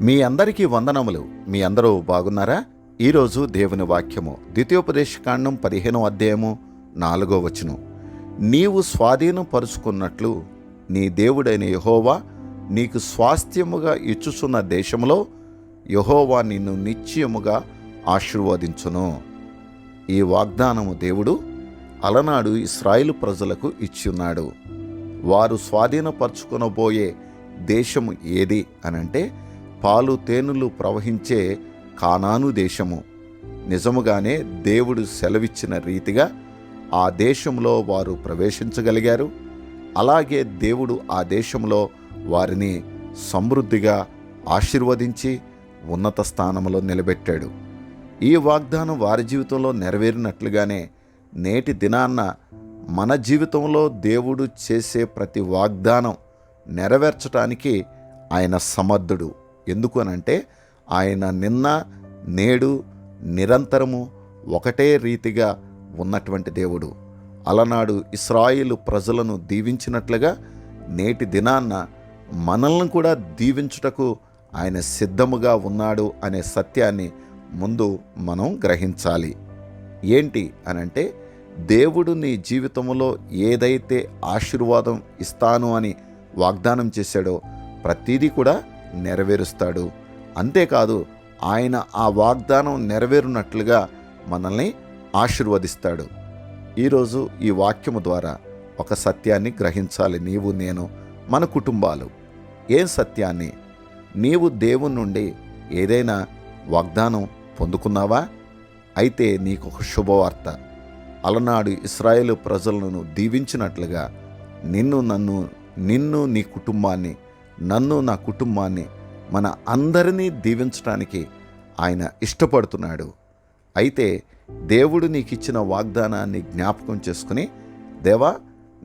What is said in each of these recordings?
మీ అందరికీ వందనములు. మీ అందరూ బాగున్నారా? ఈరోజు దేవుని వాక్యము ద్వితీయోపదేశకాండం 15వ అధ్యాయము 4వ వచనం. నీవు స్వాధీనపరుచుకున్నట్లు నీ దేవుడైన యెహోవా నీకు స్వాస్థ్యముగా ఇచ్చుచున్న దేశములో యెహోవా నిన్ను నిశ్చయముగా ఆశీర్వదించును. ఈ వాగ్దానము దేవుడు అలనాడు ఇశ్రాయేలు ప్రజలకు ఇచ్చున్నాడు. వారు స్వాధీనపరుచుకొనబోయే దేశము ఏది అనంటే పాలు తేనెలు ప్రవహించే కానాను దేశము. నిజముగానే దేవుడు సెలవిచ్చిన రీతిగా ఆ దేశంలో వారు ప్రవేశించగలిగారు. అలాగే దేవుడు ఆ దేశంలో వారిని సమృద్ధిగా ఆశీర్వదించి ఉన్నత స్థానంలో నిలబెట్టాడు. ఈ వాగ్దానం వారి జీవితంలో నెరవేరినట్లుగానే నేటి దినాన్న మన జీవితంలో దేవుడు చేసే ప్రతి వాగ్దానం నెరవేర్చడానికి ఆయన సమర్థుడు. ఎందుకు అనంటే ఆయన నిన్న నేడు నిరంతరము ఒకటే రీతిగా ఉన్నటువంటి దేవుడు. అలనాడు ఇశ్రాయేలు ప్రజలను దీవించినట్లుగా నేటి దినాన్న మనల్ని కూడా దీవించుటకు ఆయన సిద్ధముగా ఉన్నాడు అనే సత్యాన్ని ముందు మనం గ్రహించాలి. ఏంటి అనంటే దేవుడు నీ జీవితంలో ఏదైతే ఆశీర్వాదం ఇస్తాను అని వాగ్దానం చేశాడో ప్రతిదీ కూడా నెరవేరుస్తాడు. అంతేకాదు ఆయన ఆ వాగ్దానం నెరవేరునట్లుగా మనల్ని ఆశీర్వదిస్తాడు. ఈరోజు ఈ వాక్యము ద్వారా ఒక సత్యాన్ని గ్రహించాలి. నీవు, నేను, మన కుటుంబాలు. ఏం సత్యాన్ని? నీవు దేవుని నుండి ఏదైనా వాగ్దానం పొందుకున్నావా? అయితే నీకు ఒక శుభవార్త. అలనాడు ఇశ్రాయేలు ప్రజలను దీవించినట్లుగా నిన్ను నీ కుటుంబాన్ని, నన్ను నా కుటుంబాన్ని, మన అందరినీ దీవించడానికి ఆయన ఇష్టపడుతున్నాడు. అయితే దేవుడు నీకు ఇచ్చిన వాగ్దానాన్ని జ్ఞాపకం చేసుకుని, దేవా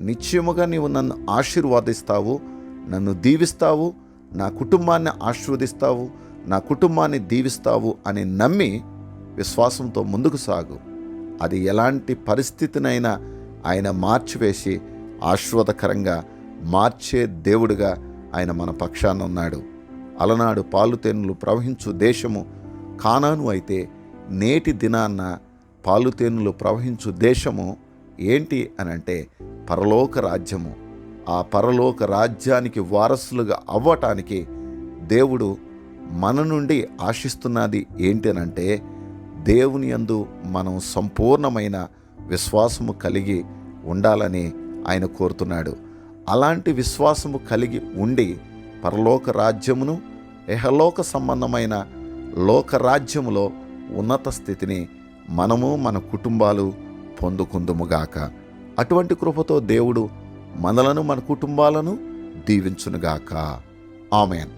నిశ్చయముగా నీవు నన్ను ఆశీర్వాదిస్తావు, నన్ను దీవిస్తావు, నా కుటుంబాన్ని ఆశీర్వదిస్తావు, నా కుటుంబాన్ని దీవిస్తావు అని నమ్మి విశ్వాసంతో ముందుకు సాగు. అది ఎలాంటి పరిస్థితినైనా ఆయన మార్చివేసి ఆశీర్వాదకరంగా మార్చే దేవుడుగా ఆయన మన పక్షాన ఉన్నాడు. అలనాడు పాలు తేనెలు ప్రవహించు దేశము కానాను అయితే నేటి దినాన్న పాలు తేనెలు ప్రవహించు దేశము ఏంటి అనంటే పరలోక రాజ్యము. ఆ పరలోక రాజ్యానికి వారసులుగా అవ్వటానికి దేవుడు మన నుండి ఆశిస్తున్నది ఏంటి అనంటే దేవుని యందు మనం సంపూర్ణమైన విశ్వాసము కలిగి ఉండాలని ఆయన కోరుతున్నాడు. అలాంటి విశ్వాసము కలిగి ఉండి పరలోక రాజ్యమును, ఇహలోక సంబంధమైన లోకరాజ్యములో ఉన్నత స్థితిని మనము, మన కుటుంబాలు పొందుకుందుముగాక. అటువంటి కృపతో దేవుడు మనలను, మన కుటుంబాలను దీవించునుగాక. ఆమేన్.